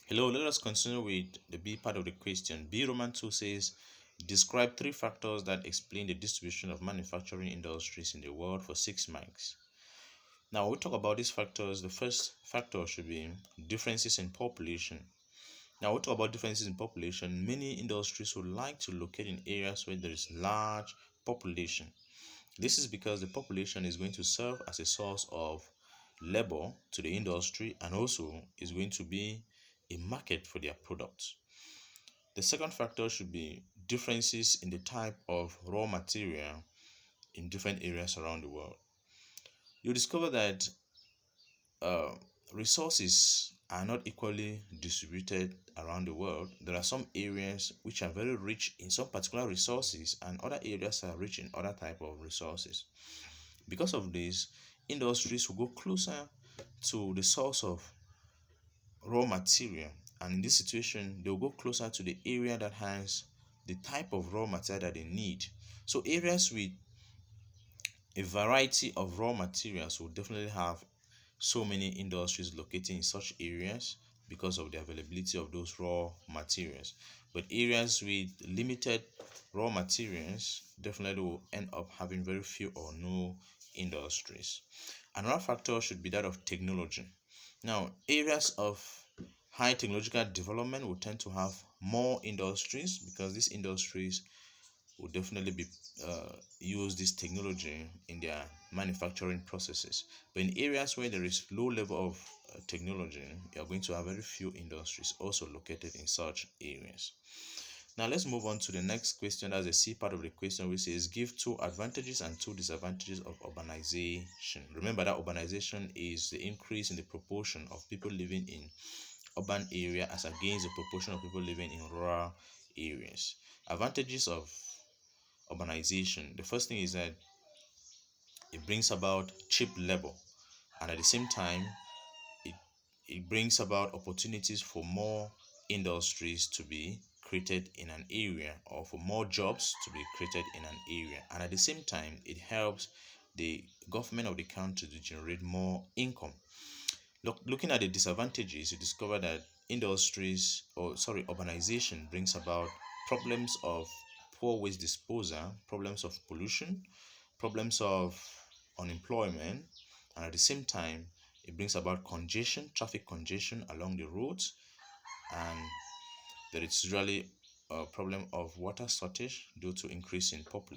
Hello, let us continue with the B part of the question. B Roman 2 says, describe three factors that explain the distribution of manufacturing industries in the world for 6 marks. Now, when we talk about these factors, the first factor should be differences in population. Now, when we talk about differences in population, many industries would like to locate in areas where there is large population. This is because the population is going to serve as a source of labor to the industry and also is going to be a market for their products. The second factor should be differences in the type of raw material in different areas around the world. You discover that uh, resources are not equally distributed around the world. There are some areas which are very rich in some particular resources, and other areas are rich in other type of resources. Because of this, industries will go closer to the source of raw material, and in this situation they'll go closer to the area that has the type of raw material that they need. So areas with a variety of raw materials will definitely have so many industries located in such areas because of the availability of those raw materials. But areas with limited raw materials definitely will end up having very few or no industries. Another factor should be that of technology. Now, areas of high technological development will tend to have more industries because these industries will definitely be use this technology in their manufacturing processes. But in areas where there is low level of technology, you are going to have very few industries also located in such areas. Now let's move on to the next question. That's the C part of the question, which says give two advantages and two disadvantages of urbanization. Remember that urbanization is the increase in the proportion of people living in urban area as against the proportion of people living in rural areas. Advantages of urbanization. The first thing is that it brings about cheap labor, and at the same time it, it brings about opportunities for more industries to be created in an area, or for more jobs to be created in an area, and at the same time it helps the government of the country to generate more income. Looking at the disadvantages, you discover that urbanization brings about problems of poor waste disposal, problems of pollution, problems of unemployment, and at the same time, it brings about congestion, traffic congestion along the roads, and there is usually a problem of water shortage due to increase in population.